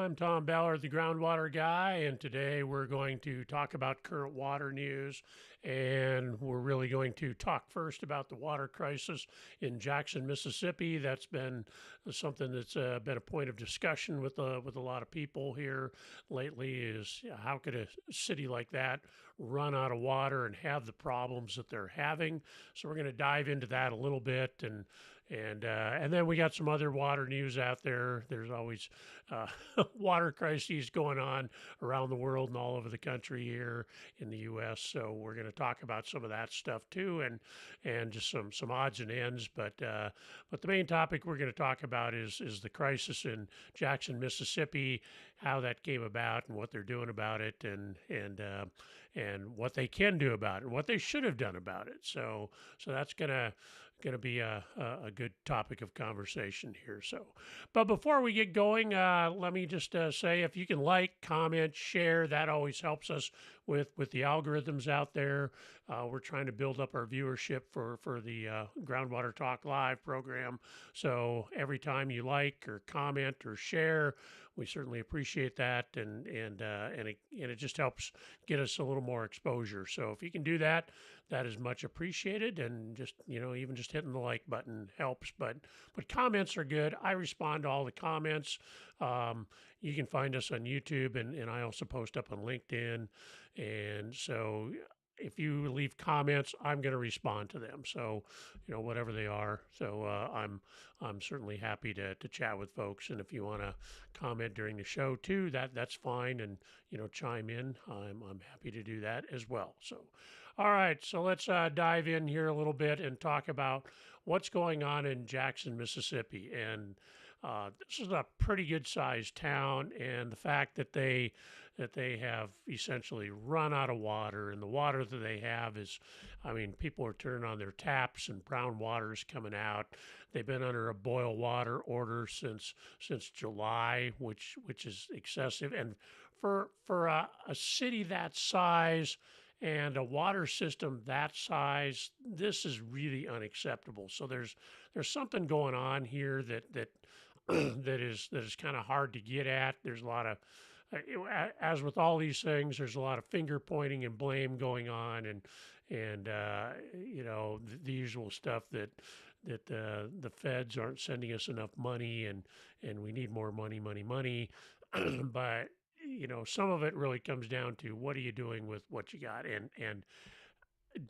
I'm Tom Ballard, the Groundwater guy, and today we're going to talk about current water news. And we're really going to talk first about the water crisis in Jackson, Mississippi. That's been something that's been a point of discussion with a lot of people here lately. Is how could a city like that run out of water and have the problems that they're having? So we're going to dive into that a little bit, and then we got some other water news out there. There's always uh, water crises going on around the world and all over the country here in the U.S. So we're going to talk about some of that stuff too, and just some odds and ends. But the main topic we're going to talk about is the crisis in Jackson, Mississippi, how that came about, and what they're doing about it, and what they can do about it, and what they should have done about it. So that's gonna be a good topic of conversation here. So, but before we get going, let me just say if you can like, comment, share, that always helps us with the algorithms out there. We're trying to build up our viewership for the Groundwater Talk Live program. So every time you like or comment or share, we certainly appreciate that, and it just helps get us a little more exposure. So if you can do that, that is much appreciated. And just even just hitting the like button helps. But comments are good. I respond to all the comments. You can find us on YouTube, and I also post up on LinkedIn. And so if you leave comments, I'm going to respond to them. So, whatever they are. So I'm certainly happy to chat with folks. And if you want to comment during the show too, that's fine. And chime in. I'm happy to do that as well. So, all right. So let's dive in here a little bit and talk about what's going on in Jackson, Mississippi. And this is a pretty good sized town, and the fact that they have essentially run out of water, and the water that they have is, I mean, people are turning on their taps and brown water is coming out. They've been under a boil water order since July, which is excessive. And for a city that size and a water system that size, this is really unacceptable. So there's something going on here that that is kind of hard to get at. There's a lot of as with all these things, there's a lot of finger pointing and blame going on, and the usual stuff that the feds aren't sending us enough money, and we need more money. But some of it really comes down to what are you doing with what you got, and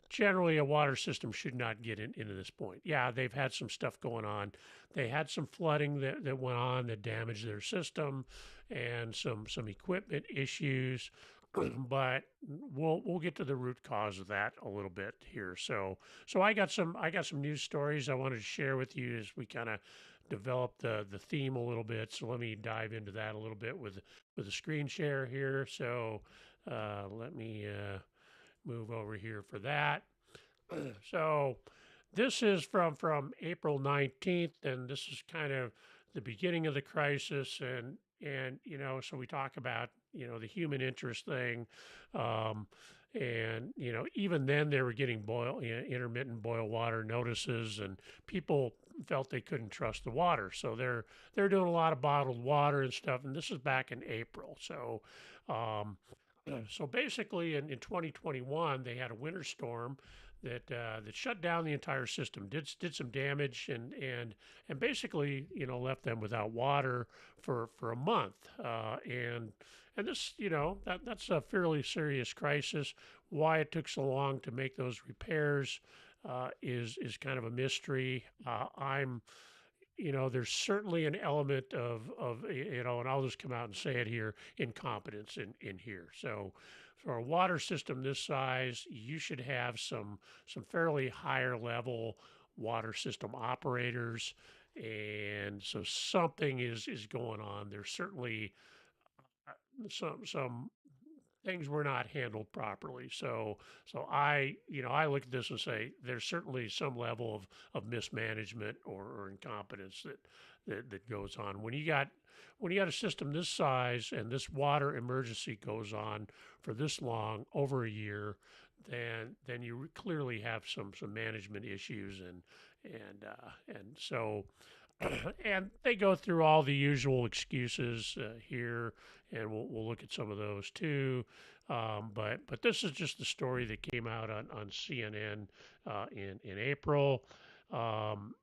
generally a water system should not get into this point. Yeah, they've had some stuff going on. They had some flooding that went on that damaged their system, and some equipment issues. But we'll get to the root cause of that a little bit here. So I got some news stories I wanted to share with you as we kind of develop the theme a little bit. So let me dive into that a little bit with a screen share here. So let me move over here for that. So this is from April 19th, and this is kind of the beginning of the crisis, and so we talk about the human interest thing, and even then they were getting intermittent boil water notices, and people felt they couldn't trust the water, so they're doing a lot of bottled water and stuff, and this is back in April. So basically, in 2021, they had a winter storm that shut down the entire system, did some damage, and basically left them without water for a month. And this that's a fairly serious crisis. Why it took so long to make those repairs is kind of a mystery. There's certainly an element of and I'll just come out and say it here, incompetence in here. So for a water system this size, you should have some fairly higher level water system operators. And so something is going on. There's certainly some things were not handled properly. So I look at this and say there's certainly some level of mismanagement or incompetence that goes on when you got a system this size and this water emergency goes on for this long, over a year. Then you clearly have some management issues, and so and they go through all the usual excuses here, and we'll look at some of those too. But this is just the story that came out on CNN in April. Um,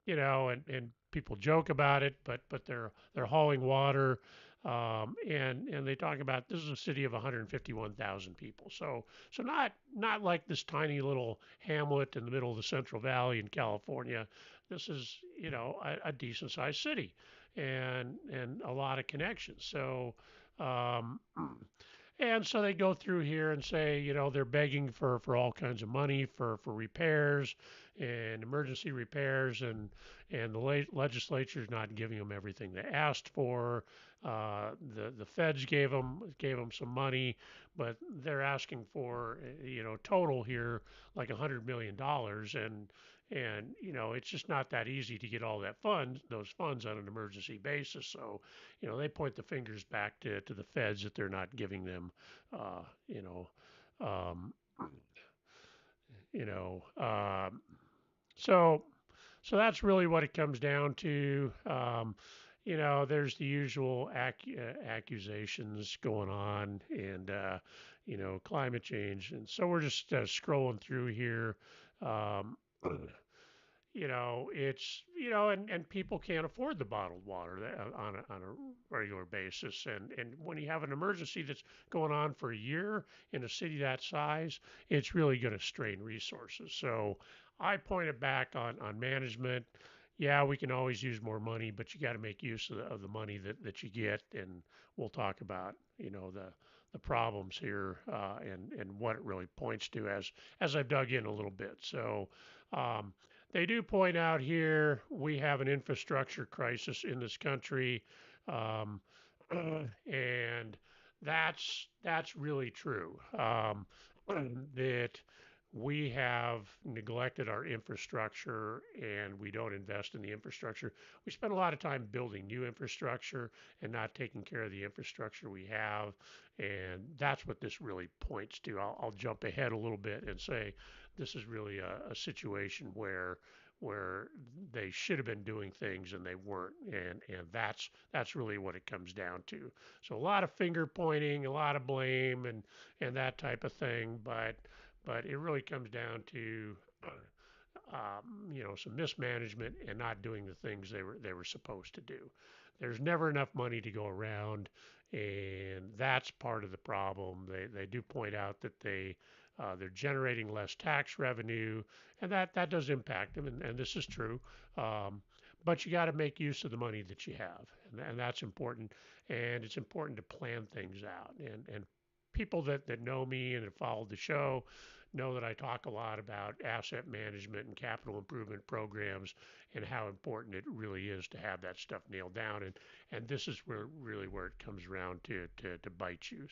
and people joke about it, but they're hauling water, and they talk about this is a city of 151,000 people. So not like this tiny little hamlet in the middle of the Central Valley in California. This is a decent sized city, and a lot of connections. So. Um, And so they go through here and say, they're begging for all kinds of money for repairs and emergency repairs, and the legislature's not giving them everything they asked for. The feds gave them some money, but they're asking for total here like $100 million, and it's just not that easy to get all those funds on an emergency basis. So they point the fingers back to the feds that they're not giving them, uh, you know, um, you know, so that's really what it comes down to. There's the usual accusations going on, and climate change, and so we're just scrolling through here. Um, it's and people can't afford the bottled water on a regular basis, and when you have an emergency that's going on for a year in a city that size, it's really going to strain resources. So I pointed back on management. Yeah, we can always use more money, but you got to make use of the money that you get, and we'll talk about the problems here, and what it really points to as I've dug in a little bit. So um, they do point out here we have an infrastructure crisis in this country, um, and that's really true. That we have neglected our infrastructure and we don't invest in the infrastructure. We spend a lot of time building new infrastructure and not taking care of the infrastructure we have. And that's what this really points to. I'll jump ahead a little bit and say this is really a situation where they should have been doing things and they weren't, and that's really what it comes down to. So a lot of finger pointing, a lot of blame, and that type of thing, but it really comes down to some mismanagement and not doing the things they were supposed to do. There's never enough money to go around, and that's part of the problem. They do point out that they're generating less tax revenue, and that does impact them, and this is true. Um, but you got to make use of the money that you have, and that's important. And it's important to plan things out. And people that know me and have followed the show know that I talk a lot about asset management and capital improvement programs and how important it really is to have that stuff nailed down. And this is where it comes around to bite you.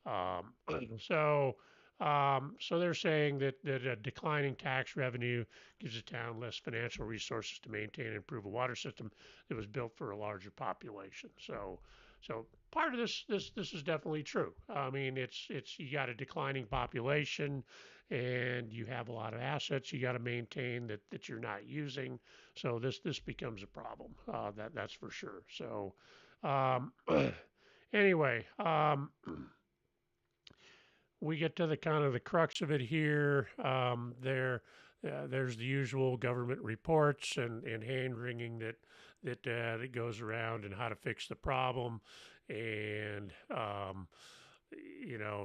Um, so so they're saying that a declining tax revenue gives a town less financial resources to maintain and improve a water system that was built for a larger population. So part of this is definitely true. I mean, it's you got a declining population, and you have a lot of assets you got to maintain that you're not using. So this becomes a problem. That's for sure. So um, anyway. We get to the kind of the crux of it here. There's the usual government reports and hand wringing that goes around and how to fix the problem, and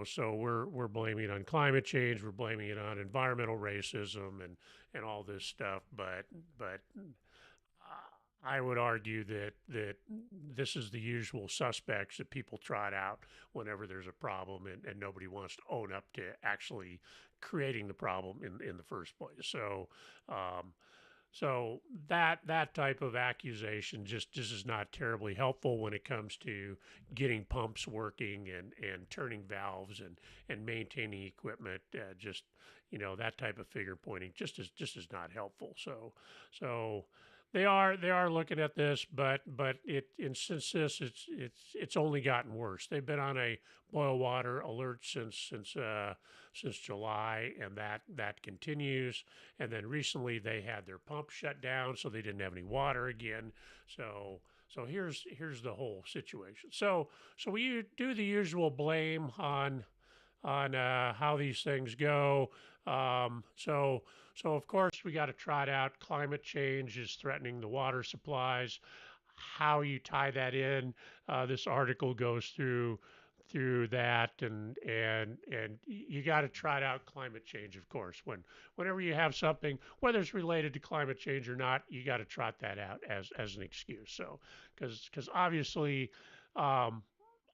so we're blaming it on climate change, we're blaming it on environmental racism and all this stuff, but I would argue that this is the usual suspects that people trot out whenever there's a problem, and nobody wants to own up to actually creating the problem in the first place. Um, so that type of accusation just is not terribly helpful when it comes to getting pumps working and turning valves and maintaining equipment. Just that type of finger pointing just is not helpful. So they are looking at this, but it and since this it's only gotten worse. They've been on a boil water alert since July, and that continues. And then recently they had their pump shut down, so they didn't have any water again. So here's the whole situation. So we do the usual blame on how these things go. So of course we got to trot out climate change is threatening the water supplies. How you tie that in? This article goes through that, and you got to trot out climate change. Of course, whenever you have something, whether it's related to climate change or not, you got to trot that out as an excuse. So because um,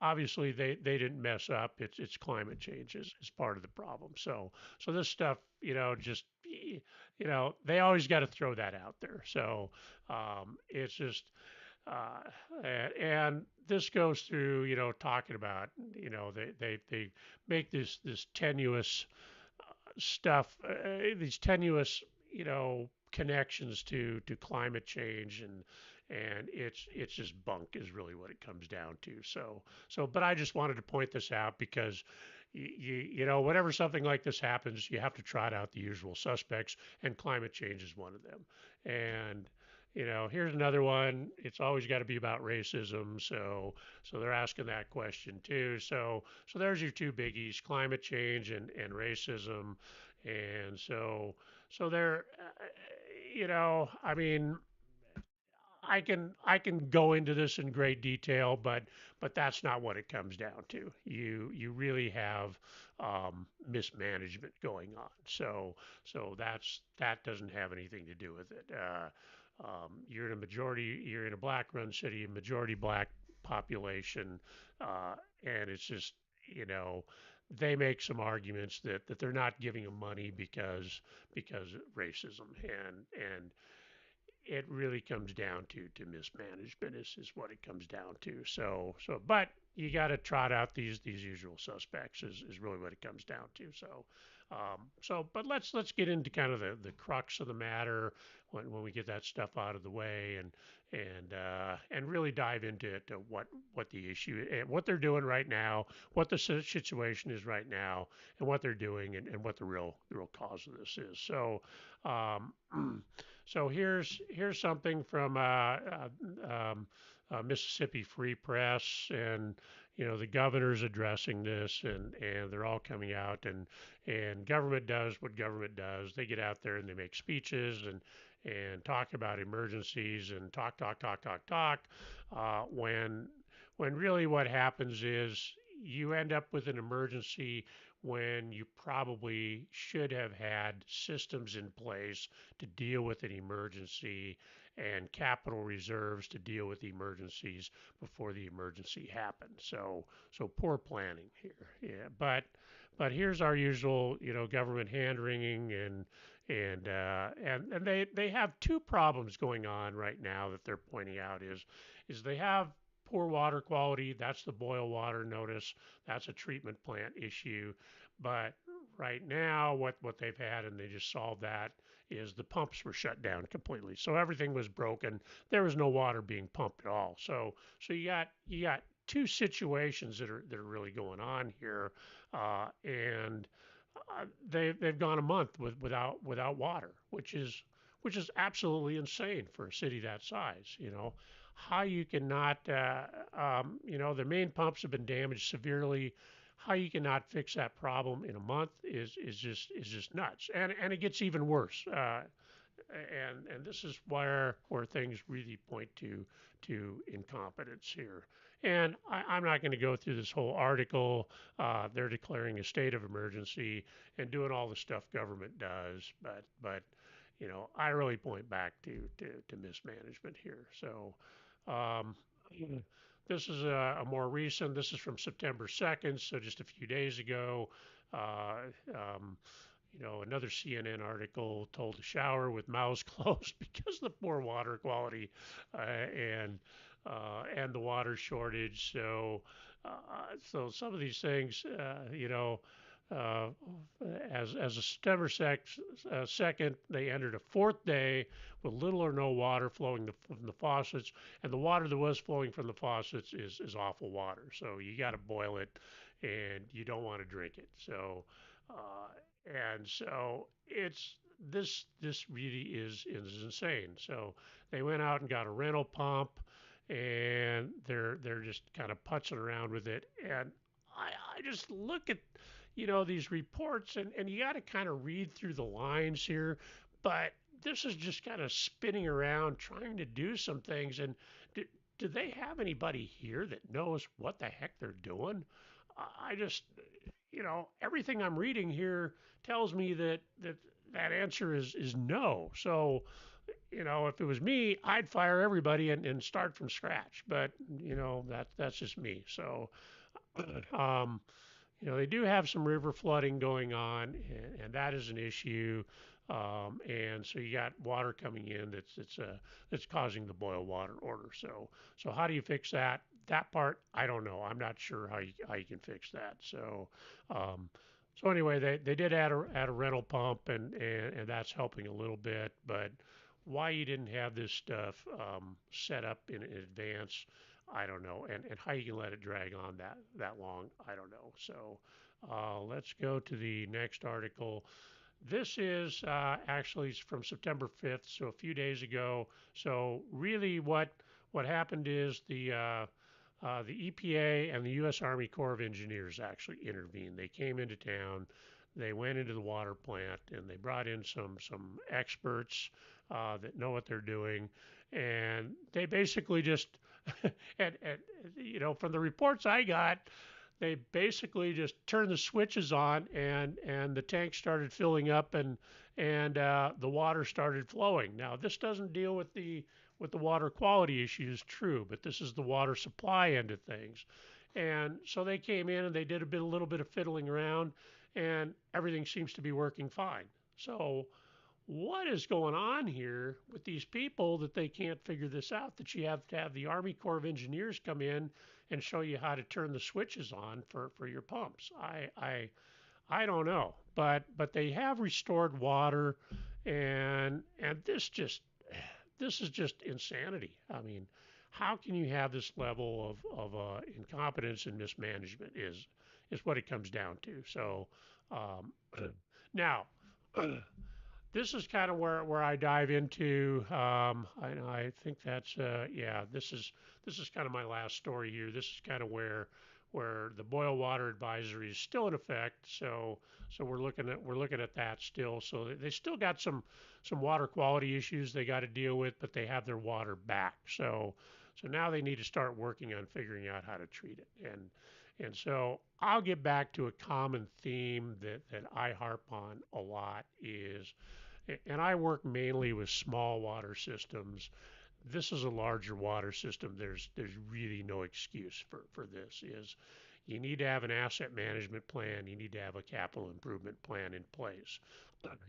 obviously they didn't mess up. It's climate change is part of the problem. So this stuff, just they always got to throw that out there. So it's just and this goes through, talking about, they make this tenuous stuff, these tenuous, connections to climate change, and it's just bunk is really what it comes down to. But I just wanted to point this out because whenever something like this happens, you have to trot out the usual suspects, and climate change is one of them. And here's another one. It's always got to be about racism. So they're asking that question too. So there's your two biggies: climate change and racism. And so they're, I mean, I can go into this in great detail, but that's not what it comes down to. You really have mismanagement going on. That doesn't have anything to do with it. You're in a black-run city, a majority black population, and it's just you know they make some arguments that they're not giving them money because of racism, and it really comes down to mismanagement is what it comes down to. But you got to trot out these usual suspects is really what it comes down to. But let's get into kind of the crux of the matter when we get that stuff out of the way, and really dive into what the issue and what they're doing right now, what the situation is right now, and what they're doing, and what the real cause of this is. Um, so here's something from Mississippi Free Press, and the governor's addressing this, and they're all coming out, and government does what government does. They get out there and they make speeches and talk about emergencies and talk. When really what happens is you end up with an emergency when you probably should have had systems in place to deal with an emergency and capital reserves to deal with emergencies before the emergency happened. So poor planning here. Yeah, but here's our usual, government hand wringing, and they have two problems going on right now that they're pointing out is they have poor water quality. That's the boil water notice. That's a treatment plant issue. But right now, what they've had, and they just solved that, is the pumps were shut down completely. So everything was broken. There was no water being pumped at all. So you got two situations that are really going on here, and they've gone a month without water, which is absolutely insane for a city that size. How you cannot, the main pumps have been damaged severely. How you cannot fix that problem in a month is just nuts, and it gets even worse. And this is where things really point to incompetence here. And I'm not going to go through this whole article. They're declaring a state of emergency and doing all the stuff government does, but I really point back to mismanagement here. Um, this is a more recent. This is from September 2nd, so just a few days ago. Uh, um, Another CNN article told to shower with mouths closed because of the poor water quality, and the water shortage. So some of these things, uh, as of September 2nd, they entered a fourth day with little or no water flowing from the faucets, and the water that was flowing from the faucets is awful water. So you got to boil it, and you don't want to drink it. So it's this really is insane. So they went out and got a rental pump, and they're just kind of putzing around with it. And I just look at these reports, and you got to kind of read through the lines here, but this is just kind of spinning around trying to do some things. And do, do they have anybody here that knows what the heck they're doing? I just, everything I'm reading here tells me that answer is no. So, if it was me, I'd fire everybody and start from scratch. But that's just me. So, um, they do have some river flooding going on, and that is an issue. And so you got water coming in that's causing the boil water order. So how do you fix that? That part I don't know. I'm not sure how you can fix that. Um, so anyway, they did add a rental pump, and that's helping a little bit. But why you didn't have this stuff set up in advance, I don't know, and how you can let it drag on that long, I don't know. So let's go to the next article. This is actually from September 5th, so a few days ago. So really, what happened is the EPA and the U.S. Army Corps of Engineers actually intervened. They came into town, they went into the water plant, and they brought in some experts that know what they're doing, and they basically just from the reports I got, they basically just turned the switches on, and the tank started filling up, and the water started flowing. Now this doesn't deal with the water quality issues, true, but this is the water supply end of things. And so they came in and they did a little bit of fiddling around, and everything seems to be working fine. So what is going on here with these people that they can't figure this out? That you have to have the Army Corps of Engineers come in and show you how to turn the switches on for your pumps. I don't know, but they have restored water, and this is just insanity. I mean, how can you have this level of incompetence and mismanagement is what it comes down to. So now this is kind of where I dive into. I think that's yeah. This is kind of my last story here. This is kind of where the boil water advisory is still in effect. So we're looking at that still. So they still got some water quality issues they got to deal with, but they have their water back. So now they need to start working on figuring out how to treat it. And so I'll get back to a common theme that I harp on a lot is, and I work mainly with small water systems. This is a larger water system. There's really no excuse for this. Is you need to have an asset management plan. You need to have a capital improvement plan in place.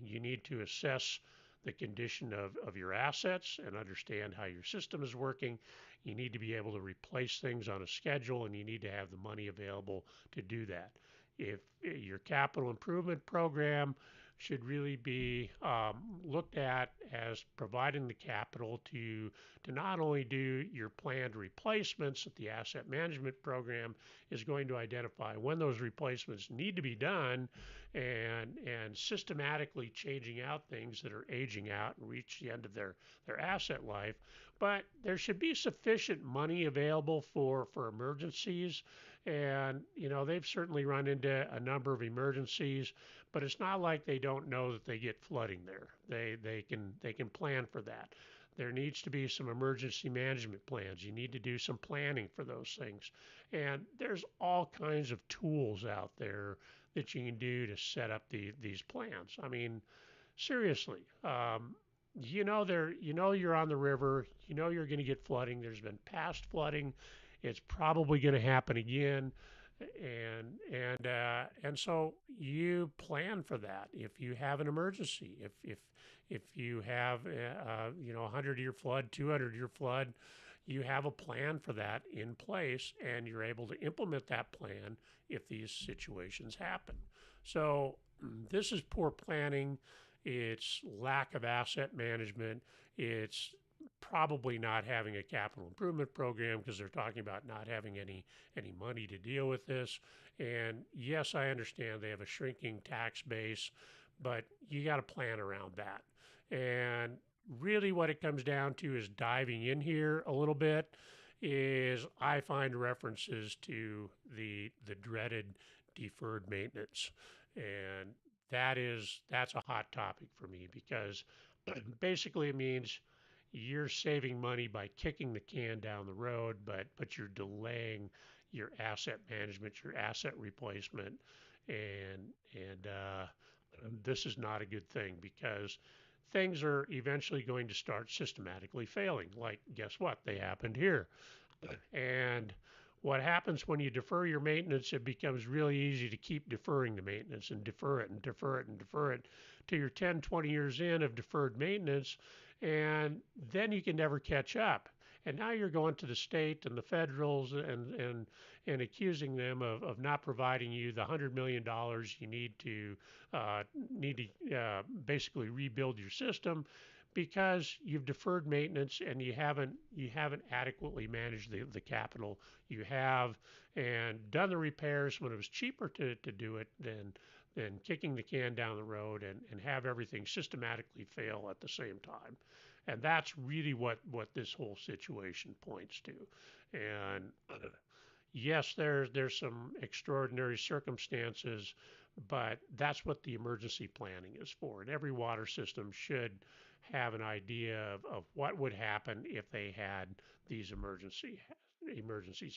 You need to assess the condition of your assets and understand how your system is working. You need to be able to replace things on a schedule, and you need to have the money available to do that. If your capital improvement program should really be looked at as providing the capital to not only do your planned replacements that the asset management program is going to identify when those replacements need to be done, and systematically changing out things that are aging out and reach the end of their asset life, but there should be sufficient money available for emergencies. And they've certainly run into a number of emergencies, but it's not like they don't know that they get flooding there. They can plan for that. There needs to be some emergency management plans. You need to do some planning for those things. And there's all kinds of tools out there that you can do to set up these plans. I mean, seriously, you're on the river. You're going to get flooding. There's been past flooding. It's probably going to happen again, and so you plan for that. If you have an emergency, if you have a 100-year flood, 200-year flood, you have a plan for that in place, and you're able to implement that plan if these situations happen. So this is poor planning. It's lack of asset management. It's probably not having a capital improvement program because they're talking about not having any money to deal with this. And yes, I understand they have a shrinking tax base, but you got to plan around that. And really what it comes down to is diving in here a little bit is I find references to the dreaded deferred maintenance. And that's a hot topic for me because basically it means you're saving money by kicking the can down the road, but you're delaying your asset management, your asset replacement, and this is not a good thing because things are eventually going to start systematically failing. Like, guess what? They happened here. And what happens when you defer your maintenance, it becomes really easy to keep deferring the maintenance and defer it and defer it and defer it till you're 10, 20 years in of deferred maintenance. And then you can never catch up. And now you're going to the state and the federals and accusing them of not providing you the $100 million you need to basically rebuild your system because you've deferred maintenance and you haven't adequately managed the capital you have and done the repairs when it was cheaper to do it than kicking the can down the road and have everything systematically fail at the same time. And that's really what this whole situation points to. And yes, there's some extraordinary circumstances, but that's what the emergency planning is for. And every water system should have an idea of what would happen if they had these emergencies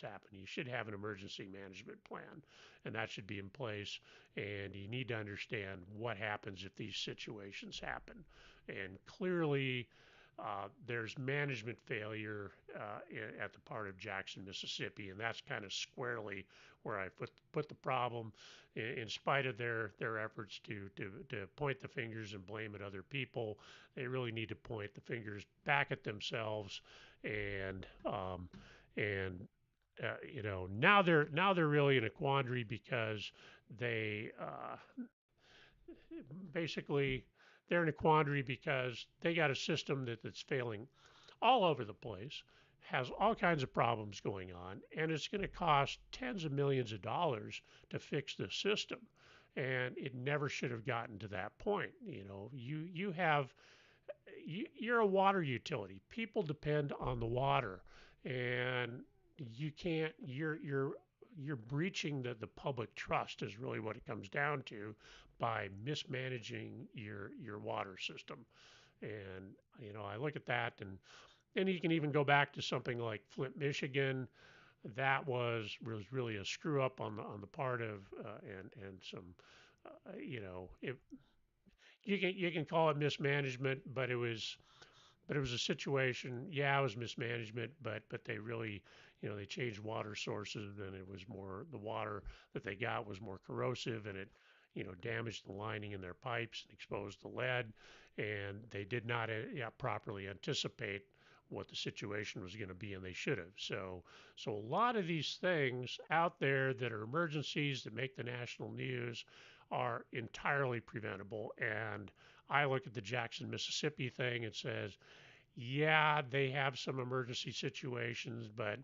happen. You should have an emergency management plan, and that should be in place. And you need to understand what happens if these situations happen. And clearly, there's management failure at the part of Jackson, Mississippi, and that's kind of squarely where I put the problem. In spite of their efforts to point the fingers and blame at other people, they really need to point the fingers back at themselves. And now they're really in a quandary because they basically they're in a quandary because they got a system that's failing all over the place, has all kinds of problems going on, and it's going to cost tens of millions of dollars to fix this system. And it never should have gotten to that point. You're a water utility. People depend on the water, and you can't. You're breaching the public trust is really what it comes down to by mismanaging your water system. And I look at that, and then you can even go back to something like Flint, Michigan. That was really a screw up on the part of and some it, you can call it mismanagement, but it was a situation. Yeah, it was mismanagement, but they really, they changed water sources, and it was more the water that they got was more corrosive, and it, damaged the lining in their pipes and exposed the lead, and they did not properly anticipate what the situation was going to be, and they should have. So a lot of these things out there that are emergencies that make the national news are entirely preventable. And I look at the Jackson, Mississippi thing and says, yeah, they have some emergency situations, but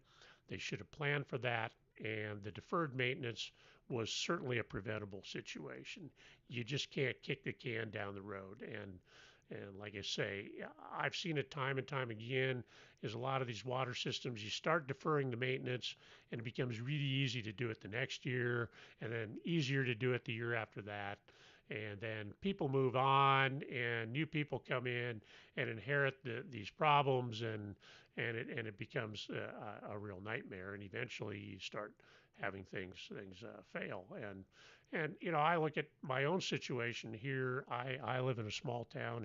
they should have planned for that. And the deferred maintenance was certainly a preventable situation. You just can't kick the can down the road. And like I say, I've seen it time and time again. Is a lot of these water systems, you start deferring the maintenance, and it becomes really easy to do it the next year, and then easier to do it the year after that. And then people move on, and new people come in and inherit these problems, and it becomes a real nightmare. And eventually, you start having things fail. And I look at my own situation here. I live in a small town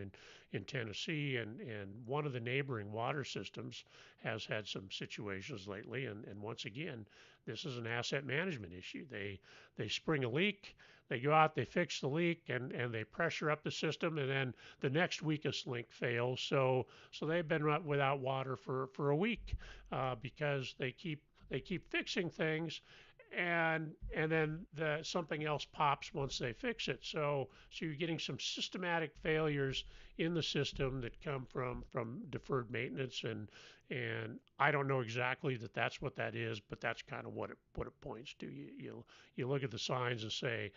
in Tennessee, and one of the neighboring water systems has had some situations lately. And once again, this is an asset management issue. They spring a leak, they go out, they fix the leak, and they pressure up the system, and then the next weakest link fails. So they've been without water for a week because they keep fixing things, and then something else pops once they fix it. So you're getting some systematic failures in the system that come from deferred maintenance, and I don't know exactly that's what that is, but that's kind of what it points to. You look at the signs and say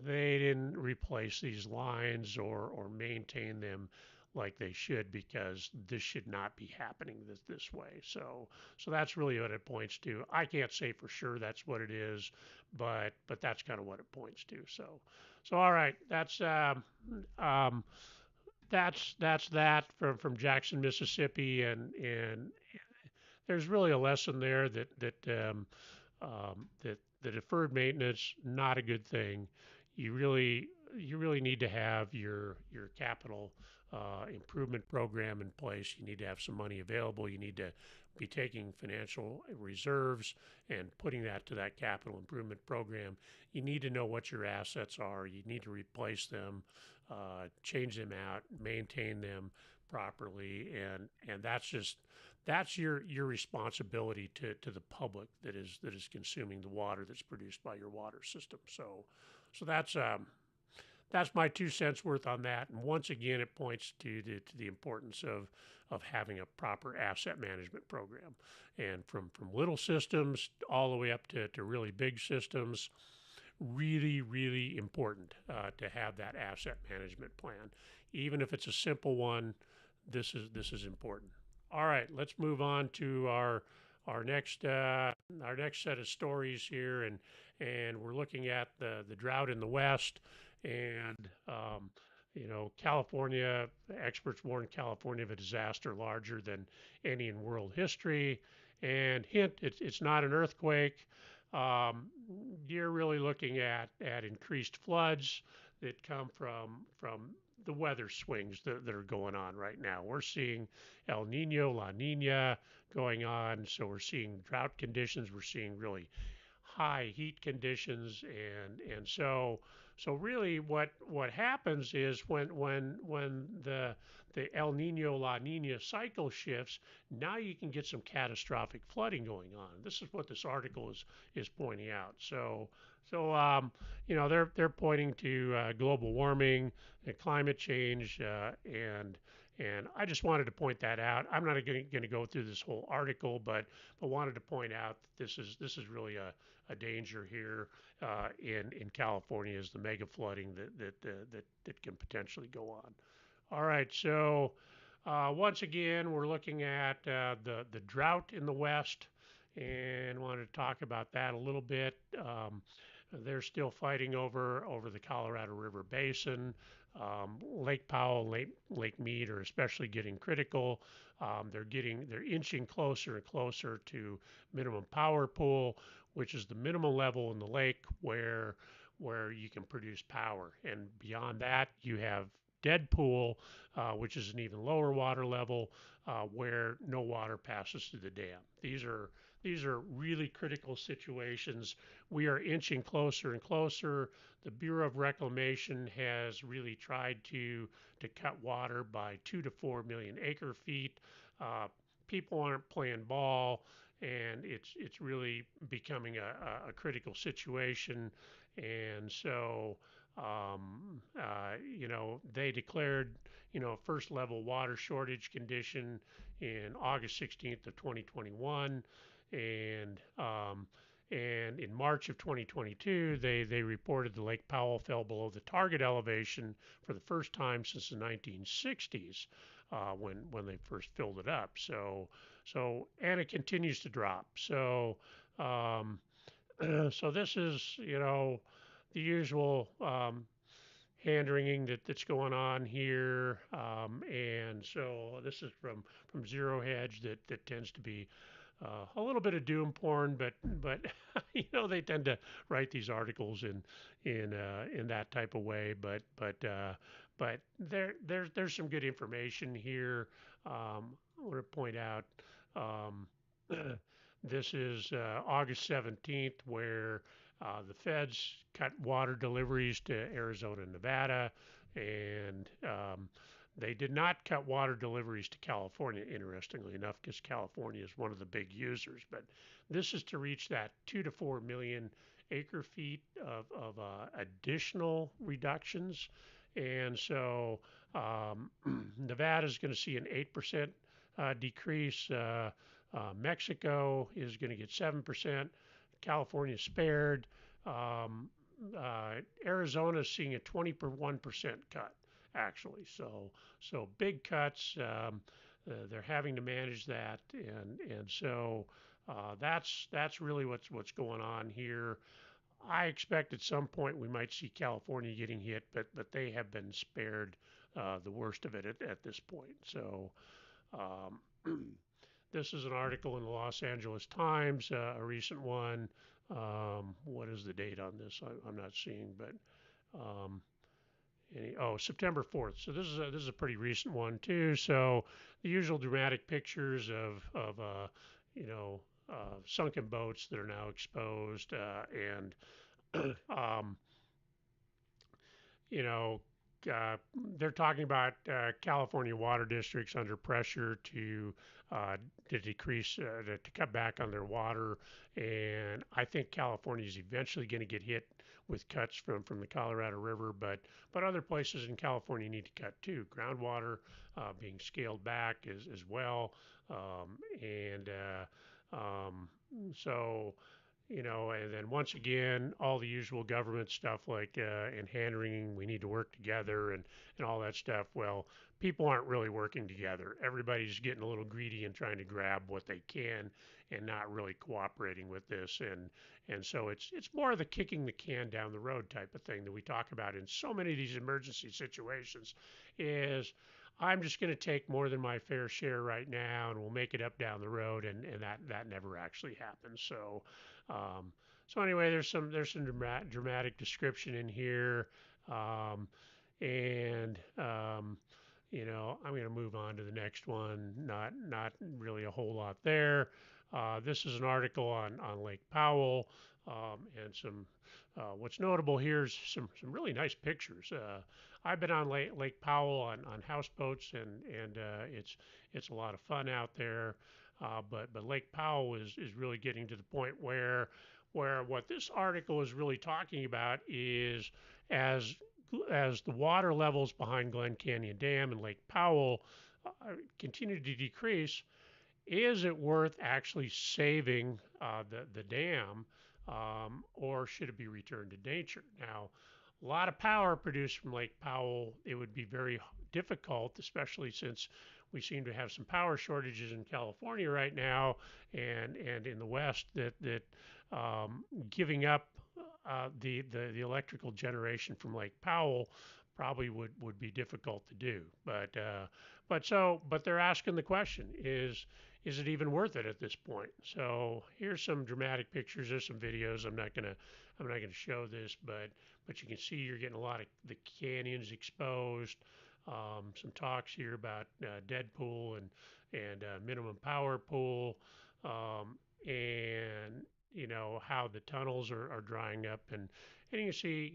they didn't replace these lines or maintain them like they should, because this should not be happening this way. So that's really what it points to. I can't say for sure that's what it is, but that's kind of what it points to. So all right, um, that's that from Jackson, Mississippi, and there's really a lesson there that the deferred maintenance, not a good thing. You really need to have your capital improvement program in place. You need to have some money available. You need to be taking financial reserves and putting that to that capital improvement program. You need to know what your assets are. You need to replace them, change them out, maintain them properly, and that's your responsibility to the public that is consuming the water that's produced by your water system. So that's my 2 cents worth on that. And once again, it points to the importance of having a proper asset management program, and from little systems all the way up to really big systems. Really important to have that asset management plan, even if it's a simple one. This is important. All right, let's move on to our next set of stories here, and we're looking at the drought in the West, and California experts warn California of a disaster larger than any in world history. And hint, it's not an earthquake. Um, you're really looking at increased floods that come from the weather swings that are going on right now. We're seeing El Nino, La Nina going on, so we're seeing drought conditions. We're seeing really high heat conditions, and so really what happens is when the El Nino La Nina cycle shifts, now you can get some catastrophic flooding going on. This is what this article is pointing out. So they're pointing to global warming and climate change, and I just wanted to point that out. I'm not going to go through this whole article, but wanted to point out that this is really a danger here in California, is the mega flooding that can potentially go on. All right, so once again, we're looking at the drought in the West, and wanted to talk about that a little bit. They're still fighting over the Colorado River Basin. Lake Powell, Lake Mead are especially getting critical. They're inching closer and closer to minimum power pool, which is the minimum level in the lake where you can produce power. And beyond that, you have dead pool, which is an even lower water level, where no water passes through the dam. These are really critical situations. We are inching closer and closer. The Bureau of Reclamation has really tried to cut water by 2 to 4 million acre feet. Uh, People aren't playing ball, and it's really becoming a critical situation. And so, they declared, first level water shortage condition in August 16th of 2021, and in March of 2022, they reported the Lake Powell fell below the target elevation for the first time since the 1960s, when they first filled it up. And it continues to drop. Um, so this is, the usual hand wringing that's going on here, and so this is from Zero Hedge, that tends to be a little bit of doom porn, but they tend to write these articles in that type of way. But there's some good information here. I want to point out, um, this is August 17th, where the feds cut water deliveries to Arizona and Nevada, and They did not cut water deliveries to California, interestingly enough, because California is one of the big users. But this is to reach that 2 to 4 million acre feet of additional reductions. And so Nevada is going to see an 8% decrease. Mexico is going to get 7%. California spared. Um, Arizona is seeing a 21% cut, actually. So big cuts. They're having to manage that, and so that's really what's going on here. I expect at some point we might see California getting hit, but they have been spared the worst of it at this point. So um, this is an article in the Los Angeles Times, a recent one. What is the date on this? I'm not seeing, but um, September 4th. So this is a pretty recent one too. So the usual dramatic pictures of you know sunken boats that are now exposed and um, you know, uh, they're talking about California water districts under pressure uh, to decrease to cut back on their water, and I think California is eventually going to get hit with cuts from the Colorado River, but other places in California need to cut too. Groundwater being scaled back as well, and so and then once again, all the usual government stuff like and hand wringing, we need to work together and all that stuff. Well, people aren't really working together. Everybody's getting a little greedy and trying to grab what they can and not really cooperating with this. And so it's more of the kicking the can down the road type of thing that we talk about in so many of these emergency situations is I'm just going to take more than my fair share right now, and we'll make it up down the road, and that never actually happens. Um, so anyway, there's some dramatic description in here, um, and I'm going to move on to the next one. Not really a whole lot there. This is an article on Lake Powell, and some. What's notable here is some really nice pictures. I've been on Lake Powell on houseboats, and it's a lot of fun out there. But Lake Powell is really getting to the point where what this article is really talking about is as as the water levels behind Glen Canyon Dam and Lake Powell continue to decrease, is it worth actually saving the dam, or should it be returned to nature? Now, a lot of power produced from Lake Powell. It would be very difficult, especially since we seem to have some power shortages in California right now and in the West that giving up the electrical generation from Lake Powell probably would be difficult to do. But they're asking the question: is it even worth it at this point? So here's some dramatic pictures. There's some videos. I'm not gonna show this, but you can see you're getting a lot of the canyons exposed. Some talks here about dead pool and minimum power pool, and how the tunnels are drying up, and you can see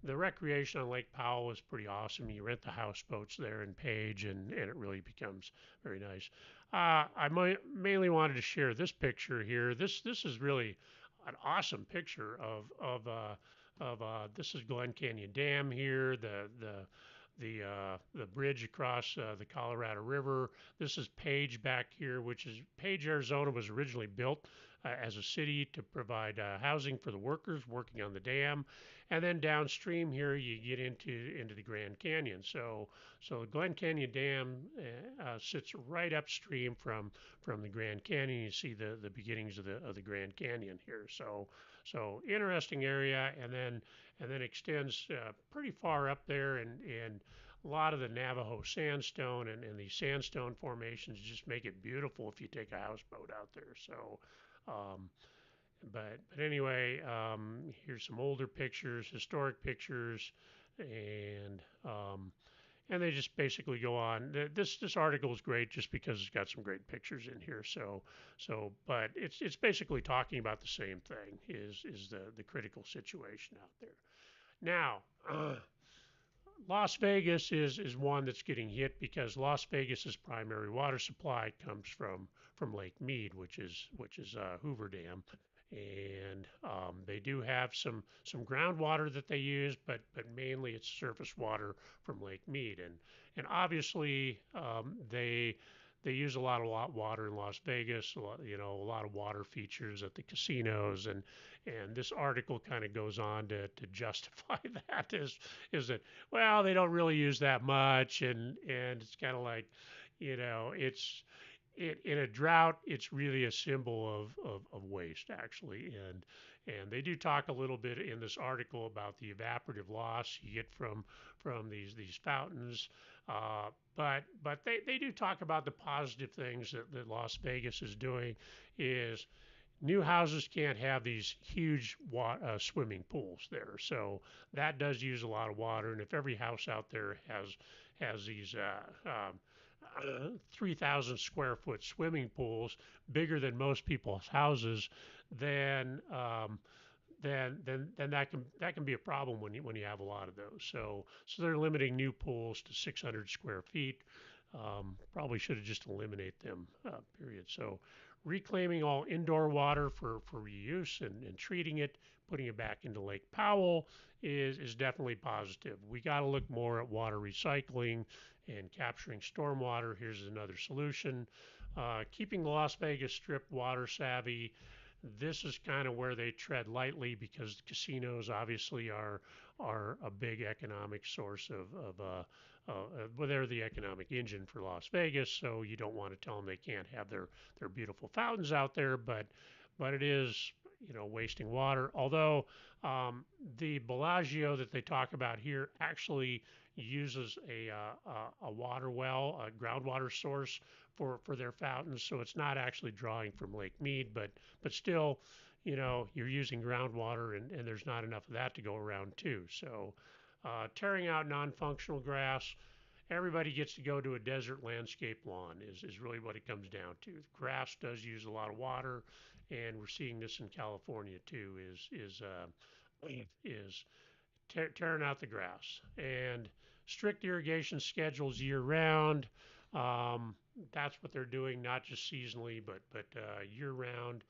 the recreation on Lake Powell is pretty awesome. You rent the houseboats there in Page, and it really becomes very nice. I mainly wanted to share this picture here. This is really an awesome picture of this is Glen Canyon Dam here, the bridge across the Colorado River. This is Page back here, which is Page, Arizona was originally built as a city to provide housing for the workers working on the dam, and then downstream here you get into the Grand Canyon. So the Glen Canyon Dam sits right upstream from the Grand Canyon. You see the beginnings of the Grand Canyon here. So interesting area, and then extends pretty far up there, and a lot of the Navajo sandstone and these sandstone formations just make it beautiful if you take a houseboat out there. Um, but anyway, here's some older pictures, historic pictures, and and they just basically go on. This article is great just because it's got some great pictures in here. But it's basically talking about the same thing. Is the critical situation out there now? Las Vegas is one that's getting hit because Las Vegas's primary water supply comes from Lake Mead, which is Hoover Dam, and they do have some groundwater that they use, but mainly it's surface water from Lake Mead, and obviously they use a lot of water in Las Vegas, a lot of water features at the casinos, and this article kind of goes on to justify that is that well they don't really use that much and it's kind of like it's in a drought it's really a symbol of waste actually and they do talk a little bit in this article about the evaporative loss you get from these fountains but they do talk about the positive things that Las Vegas is doing is new houses can't have these huge swimming pools there, so that does use a lot of water. And if every house out there has these 3,000 square foot swimming pools, bigger than most people's houses, then then that can be a problem when you have a lot of those. So they're limiting new pools to 600 square feet. Probably should have just eliminated them. Period. So reclaiming all indoor water for reuse and treating it, putting it back into Lake Powell is definitely positive. We got to look more at water recycling and capturing stormwater. Here's another solution. Keeping the Las Vegas Strip water savvy. This is kind of where they tread lightly because casinos obviously are a big economic source well, they're the economic engine for Las Vegas, so you don't want to tell them they can't have their beautiful fountains out there, but it is wasting water. Although the Bellagio that they talk about here actually uses a water well, a groundwater source for their fountains, so it's not actually drawing from Lake Mead, but still, you're using groundwater and there's not enough of that to go around too. So tearing out non-functional grass. Everybody gets to go to a desert landscape lawn is really what it comes down to. Grass does use a lot of water, and we're seeing this in California too. Is tearing out the grass and strict irrigation schedules year round. Um, that's what they're doing, not just seasonally, but year round.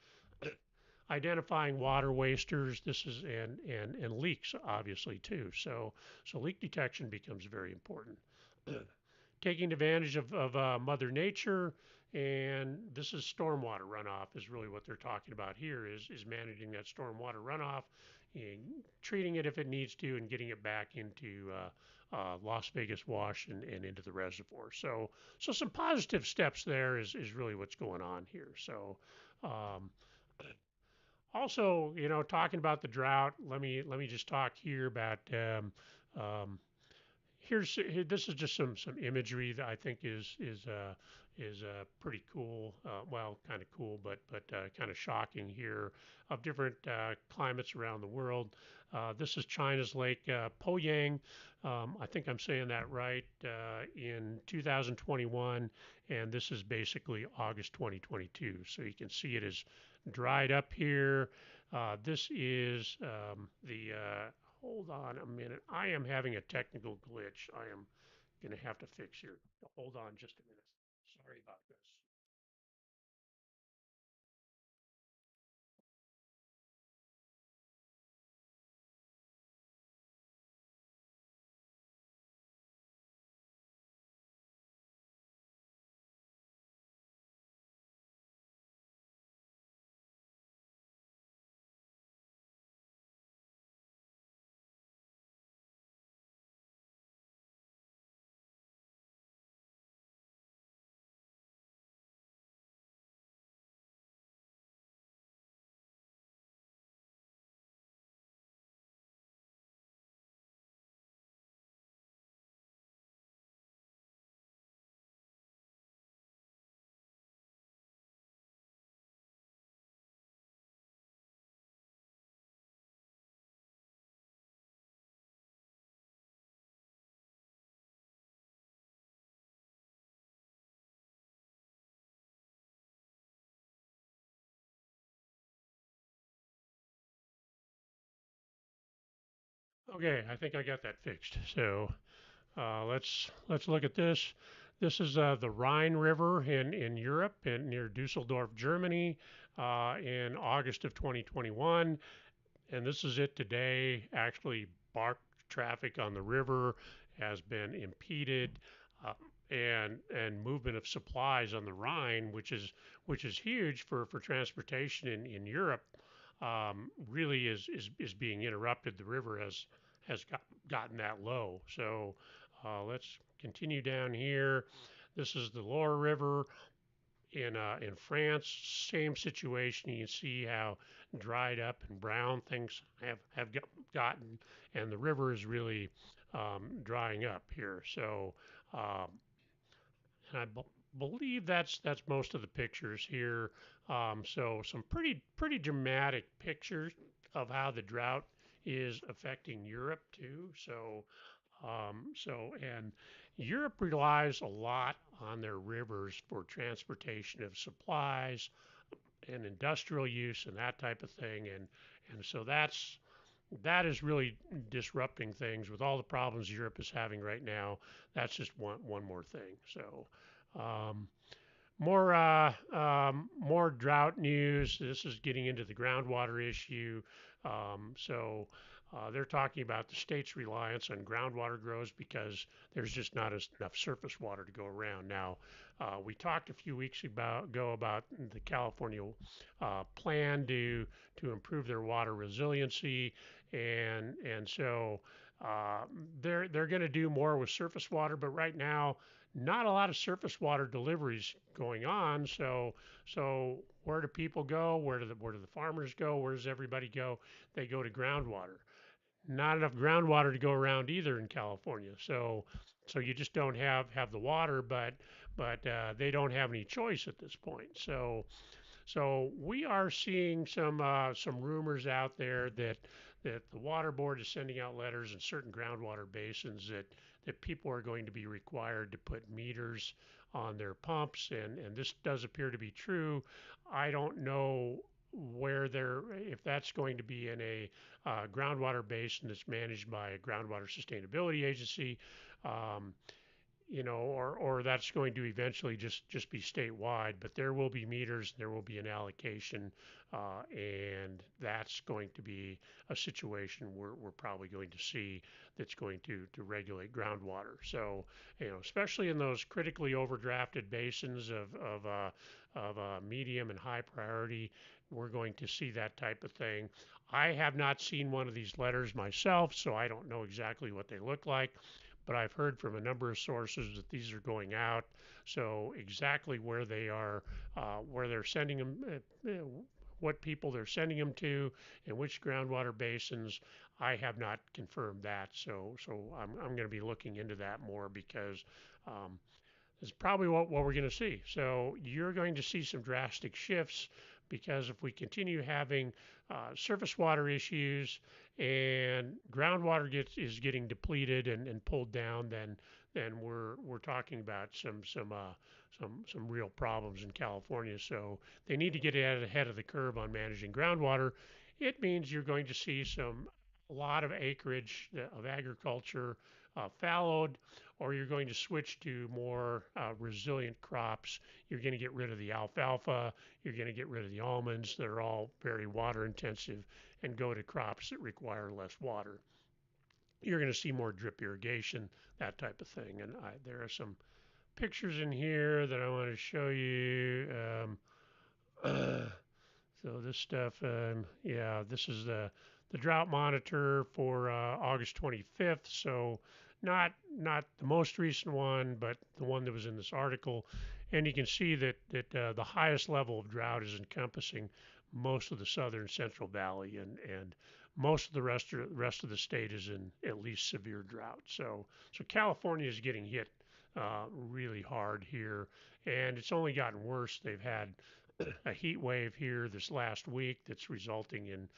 Identifying water wasters. This is and leaks obviously too. So leak detection becomes very important. Taking advantage of Mother Nature, and this is stormwater runoff is really what they're talking about here is managing that stormwater runoff and treating it if it needs to and getting it back into Las Vegas Wash and into the reservoir. So some positive steps there is really what's going on here. So um, also, talking about the drought, let me just talk here about um, this is just some imagery that I think is pretty cool. Well, kind of cool, but kind of shocking here of different climates around the world. This is China's Lake Poyang. I think I'm saying that right. In 2021, and this is basically August 2022. So you can see it is dried up here. This is the hold on a minute. I am having a technical glitch. I am going to have to fix here. Hold on just a minute. Sorry about this. Okay, I think I got that fixed. So Let's look at this. This is the Rhine River in Europe, near Dusseldorf, Germany, in August of 2021, and this is it today. Actually, bark traffic on the river has been impeded, uh, and movement of supplies on the Rhine, which is huge for transportation in Europe, really is being interrupted. The river has gotten that low. So let's continue down here. This is the lower river in France. Same situation. You can see how dried up and brown things have gotten, and the river is really drying up here. So, um, and believe that's most of the pictures here. So some pretty dramatic pictures of how the drought is affecting Europe too. And Europe relies a lot on their rivers for transportation of supplies and industrial use and that type of thing. And so that is really disrupting things with all the problems Europe is having right now. That's just one more thing. So um, more drought news. This is getting into the groundwater issue. They're talking about the state's reliance on groundwater grows because there's just not enough surface water to go around. Now, we talked a few weeks ago about the California plan to improve their water resiliency, and so they're going to do more with surface water, but right now not a lot of surface water deliveries going on. So where do people go? Where do the farmers go? Where does everybody go? They go to groundwater. Not enough groundwater to go around either in California. So you just don't have the water, but they don't have any choice at this point. So we are seeing some rumors out there that the water board is sending out letters in certain groundwater basins that people are going to be required to put meters on their pumps, and this does appear to be true. I don't know where they're if that's going to be in a groundwater basin that's managed by a groundwater sustainability agency. Um, or that's going to eventually just be statewide, but there will be meters, there will be an allocation, and that's going to be a situation we're probably going to see that's going to regulate groundwater. So, especially in those critically overdrafted basins of medium and high priority, we're going to see that type of thing. I have not seen one of these letters myself, so I don't know exactly what they look like, but I've heard from a number of sources that these are going out. So exactly where they are, where they're sending them, what people they're sending them to, and which groundwater basins, I have not confirmed that. So I'm going to be looking into that more because is probably what we're going to see. So you're going to see some drastic shifts because if we continue having surface water issues and groundwater is getting depleted and pulled down, then we're talking about some real problems in California. So they need to get ahead of the curve on managing groundwater. It means you're going to see a lot of acreage of agriculture fallowed, or you're going to switch to more resilient crops. You're going to get rid of the alfalfa, you're going to get rid of the almonds that are all very water intensive, and go to crops that require less water. You're going to see more drip irrigation, that type of thing. And there are some pictures in here that I want to show you. So this stuff, yeah, this is the drought monitor for August 25th. So not the most recent one, but the one that was in this article. And you can see that the highest level of drought is encompassing most of the southern Central Valley, and most of the rest of the state is in at least severe drought. So California is getting hit really hard here, and it's only gotten worse. They've had a heat wave here this last week that's resulting in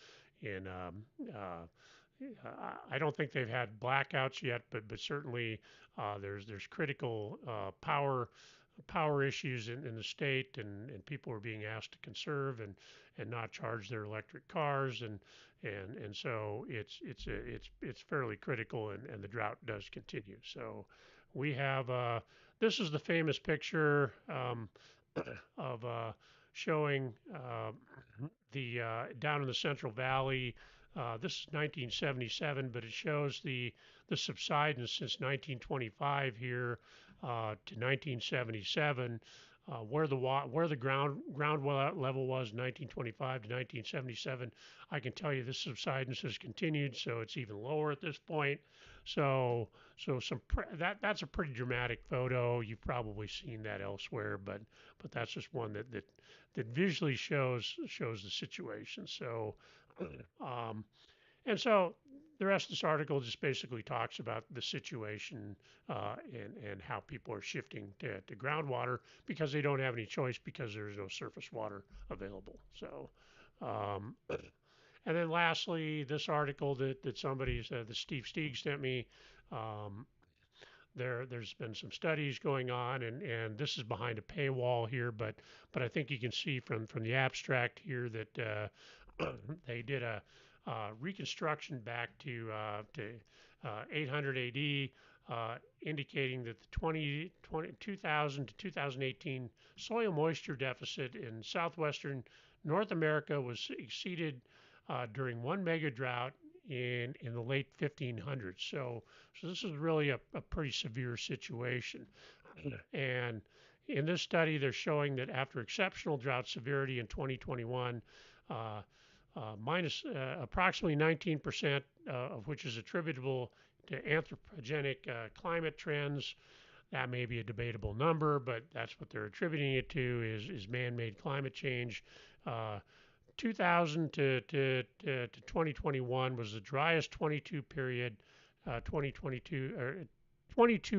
I don't think they've had blackouts yet, but certainly there's critical power power issues in the state, and people were being asked to conserve and not charge their electric cars, and so it's fairly critical, and the drought does continue. So we have this is the famous picture of showing the down in the Central Valley. This is 1977, but it shows the subsidence since 1925 here to 1977, where the ground level was 1925 to 1977. I can tell you this subsidence has continued, so it's even lower at this point. So that's a pretty dramatic photo. You've probably seen that elsewhere, but that's just one that visually shows the situation. So um, and so the rest of this article just basically talks about the situation and how people are shifting to groundwater because they don't have any choice because there's no surface water available. So, um, and then lastly, this article that somebody said, that Steve Steig sent me, um, there's been some studies going on, and this is behind a paywall here, but I think you can see from the abstract here that they did a reconstruction back to 800 AD, indicating that the 2000 to 2018 soil moisture deficit in southwestern North America was exceeded during one mega drought in the late 1500s. So this is really a pretty severe situation. And in this study, they're showing that after exceptional drought severity in 2021, uh, approximately 19% of which is attributable to anthropogenic climate trends. That may be a debatable number, but that's what they're attributing it to is man-made climate change. 2000 to 2021 was the driest 22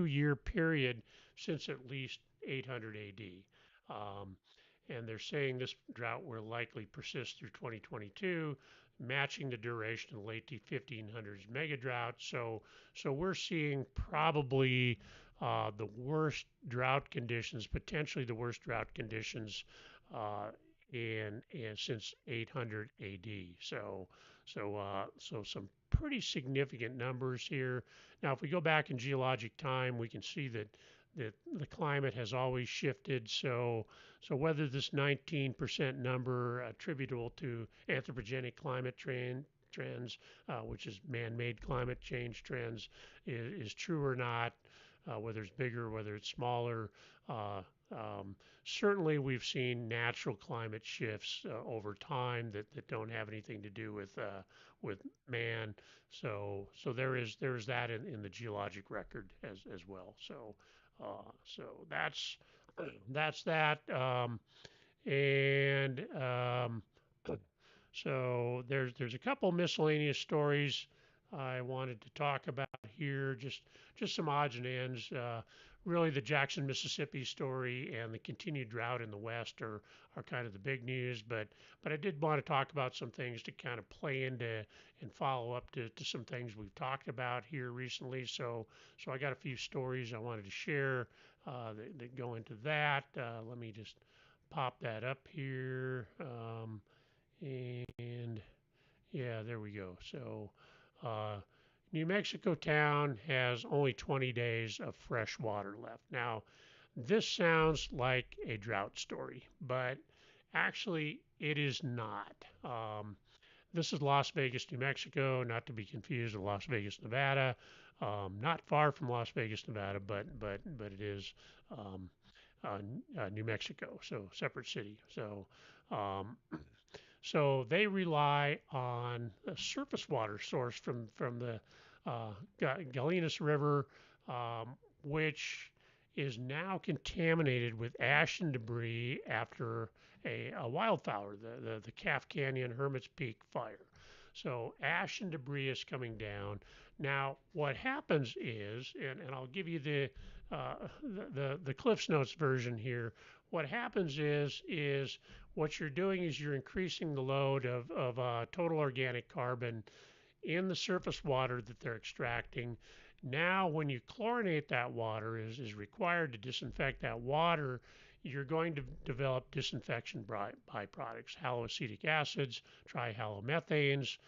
year period since at least 800 AD. Um, and they're saying this drought will likely persist through 2022, matching the duration of the late 1500s mega drought. So we're seeing probably the worst drought conditions, potentially the worst drought conditions uh, in since 800 AD. So some pretty significant numbers here. Now, if we go back in geologic time, we can see that the climate has always shifted. So whether this 19% number attributable to anthropogenic climate trends, which is man-made climate change trends, is true or not, whether it's bigger, whether it's smaller. Uh, um, Certainly, we've seen natural climate shifts over time that don't have anything to do with man. So there's that in the geologic record as well. So that's that. And So there's a couple miscellaneous stories I wanted to talk about here. Just some odds and ends. Really, the Jackson, Mississippi story and the continued drought in the West are kind of the big news. But I did want to talk about some things to kind of play into and follow up to some things we've talked about here recently. So I got a few stories I wanted to share that go into that. Let me just pop that up here. And yeah, there we go. So, uh, New Mexico town has only 20 days of fresh water left. Now, this sounds like a drought story, but actually, it is not. This is Las Vegas, New Mexico, not to be confused with Las Vegas, Nevada. Not far from Las Vegas, Nevada, but it is New Mexico, so separate city. Um, so they rely on a surface water source from the Galenas River, which is now contaminated with ash and debris after a wildfire, the Calf Canyon Hermit's Peak fire. So ash and debris is coming down. Now, what happens is, and I'll give you the Cliffs Notes version here. What happens is what you're doing is you're increasing the load of total organic carbon in the surface water that they're extracting. Now, when you chlorinate that water, is required to disinfect that water, you're going to develop disinfection byproducts, haloacetic acids, trihalomethanes.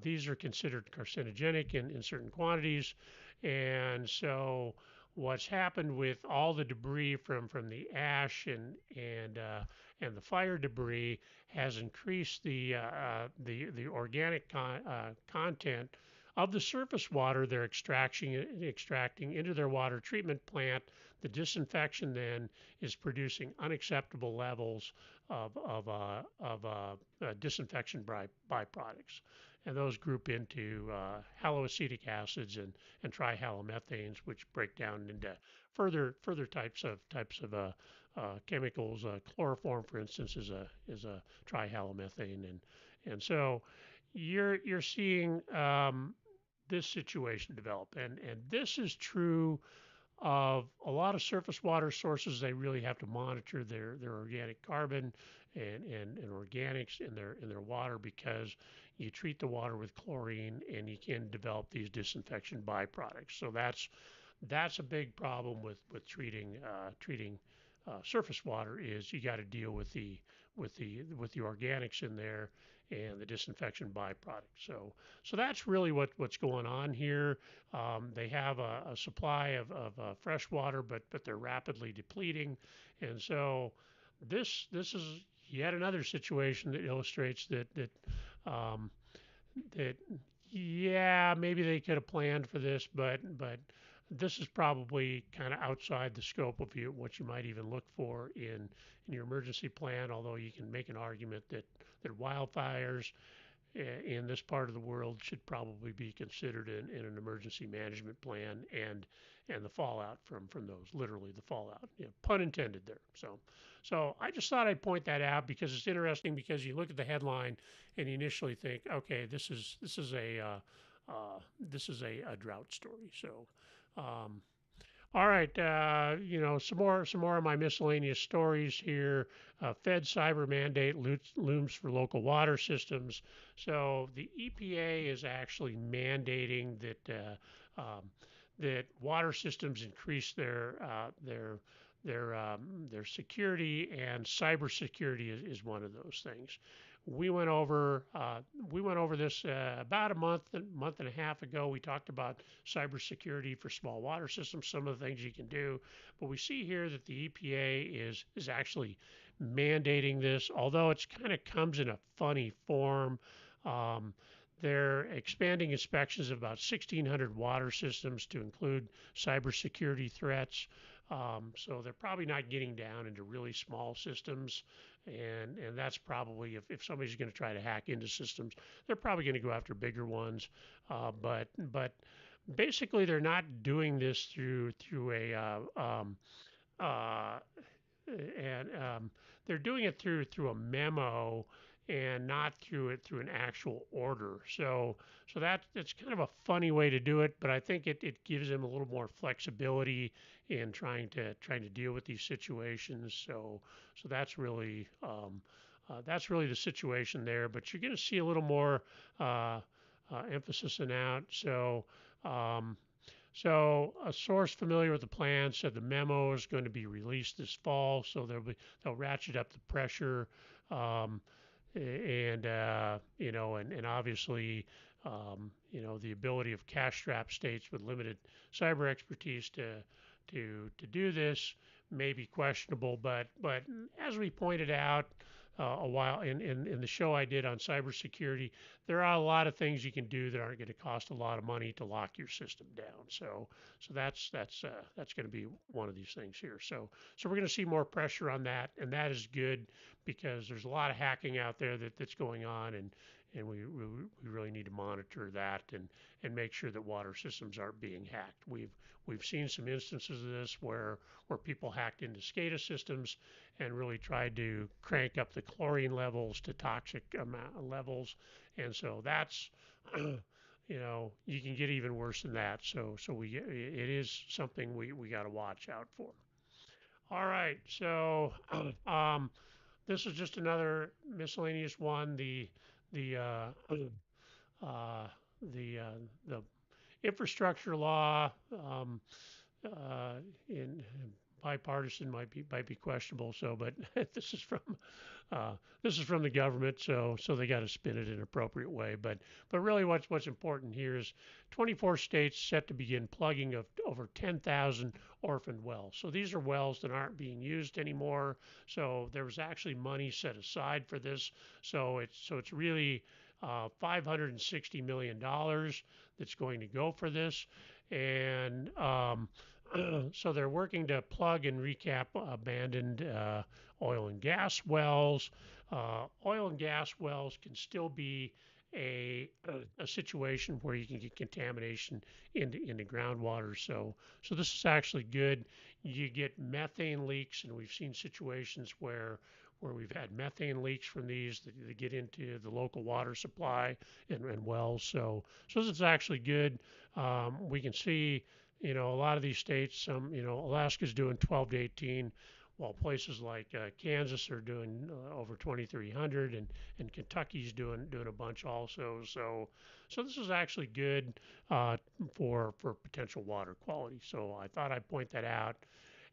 These are considered carcinogenic in certain quantities. And so, what's happened with all the debris from the ash and the fire debris has increased the organic content of the surface water they're extracting into their water treatment plant. The disinfection then is producing unacceptable levels of disinfection byproducts. And those group into haloacetic acids and trihalomethanes, which break down into further types of chemicals. Chloroform, for instance, is a trihalomethane, and so you're seeing this situation develop. And this is true of a lot of surface water sources. They really have to monitor their organic carbon and organics in their water, because you treat the water with chlorine and you can develop these disinfection byproducts. So that's a big problem with treating surface water, is you got to deal with the organics in there and the disinfection byproduct. So that's really what's going on here. They have a supply of fresh water, but they're rapidly depleting, and so this is yet another situation that illustrates um, that yeah, maybe they could have planned for this, but this is probably kind of outside the scope of what you might even look for in your emergency plan. Although you can make an argument that wildfires in this part of the world should probably be considered in an emergency management plan, and the fallout from those, literally the fallout, pun intended there. So I just thought I'd point that out because it's interesting, because you look at the headline and you initially think, okay, this is a drought story. So um, all right, some more of my miscellaneous stories here. Fed cyber mandate looms for local water systems. So the EPA is actually mandating that water systems increase their security, and cybersecurity is one of those things. We went over this about a month and a half ago. We talked about cybersecurity for small water systems, some of the things you can do, but we see here that the EPA is actually mandating this, although it's kind of comes in a funny form. Um, they're expanding inspections of about 1,600 water systems to include cybersecurity threats. So they're probably not getting down into really small systems, and that's probably, if somebody's going to try to hack into systems, they're probably going to go after bigger ones. But basically, they're not doing this through a uh, and they're doing it through a memo, and not through an actual order. So that's kind of a funny way to do it, but I think it gives them a little more flexibility in trying to deal with these situations. So that's really the situation there. But you're going to see a little more emphasis in that. Um, so a source familiar with the plan said the memo is going to be released this fall, so they'll ratchet up the pressure, um, and obviously, the ability of cash-strapped states with limited cyber expertise to do this may be questionable. But as we pointed out a while in the show I did on cybersecurity, there are a lot of things you can do that aren't going to cost a lot of money to lock your system down. So that's going to be one of these things here. So we're going to see more pressure on that, and that is good, because there's a lot of hacking out there that's going on, and we really need to monitor that and make sure that water systems aren't being hacked. We've seen some instances of this where people hacked into SCADA systems and really tried to crank up the chlorine levels to toxic amount levels, and so that's you can get even worse than that. So it is something we got to watch out for. All right, so this is just another miscellaneous one. The uh, the infrastructure law, uh, in bipartisan might be questionable. So, but this is from uh, this is from the government, so they got to spin it in an appropriate way. But really, what's important here is 24 states set to begin plugging of over 10,000 orphaned wells. So these are wells that aren't being used anymore. So there was actually money set aside for this. So it's really $560 million that's going to go for this, and so they're working to plug and recap abandoned oil and gas wells. Oil and gas wells can still be a situation where you can get contamination into groundwater. So this is actually good. You get methane leaks, and we've seen situations where we've had methane leaks from these that get into the local water supply and wells. So this is actually good. We can see, a lot of these states, Alaska's doing 12 to 18, while places like Kansas are doing over 2,300, and Kentucky's doing a bunch also. So this is actually good for potential water quality. So I thought I'd point that out.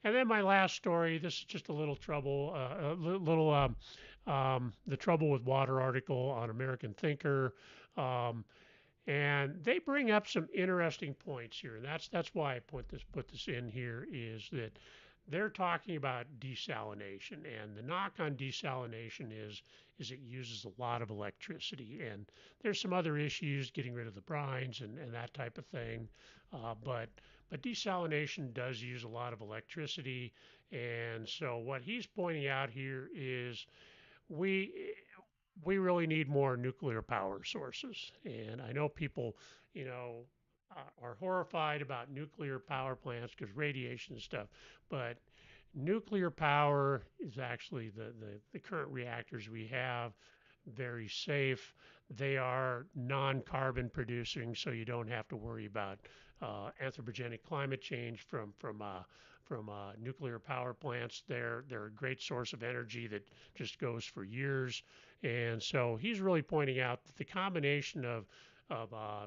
And then my last story. This is just a little trouble, the Trouble with Water article on American Thinker. Um, and they bring up some interesting points here, and that's why I put this in here, is that they're talking about desalination, and the knock on desalination is it uses a lot of electricity, and there's some other issues, getting rid of the brines and that type of thing, but desalination does use a lot of electricity, and so what he's pointing out here is we we really need more nuclear power sources. And I know people, you know, are horrified about nuclear power plants because radiation and stuff, but nuclear power is actually the current reactors we have very safe. They are non-carbon producing, so you don't have to worry about anthropogenic climate change from nuclear power plants. They're a great source of energy that just goes for years. And so he's really pointing out that the combination of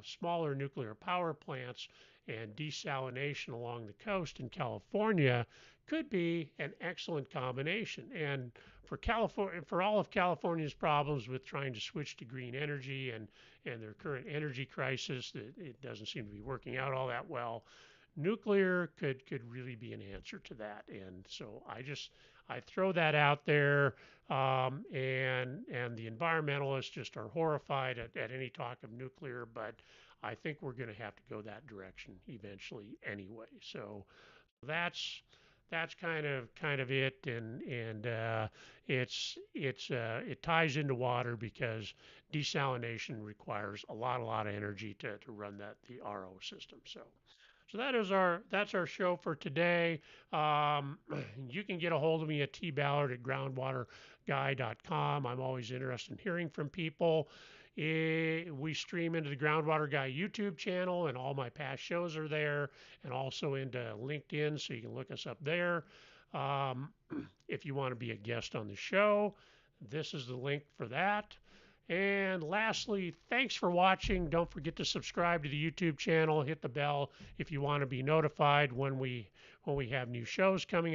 smaller nuclear power plants and desalination along the coast in California could be an excellent combination. And for California, for all of California's problems with trying to switch to green energy and their current energy crisis, that it doesn't seem to be working out all that well. Nuclear could really be an answer to that, and so I throw that out there, and the environmentalists just are horrified at any talk of nuclear, but I think we're going to have to go that direction eventually anyway. So that's that's kind of it, and it ties into water because desalination requires a lot of energy to run the RO system. So that's our show for today. You can get a hold of me at tballard at groundwaterguy.com. I'm always interested in hearing from people. We stream into the Groundwater Guy YouTube channel, and all my past shows are there, and also into LinkedIn, so you can look us up there. Um, if you want to be a guest on the show, this is the link for that. And lastly, thanks for watching. Don't forget to subscribe to the YouTube channel. Hit the bell if you want to be notified when we have new shows coming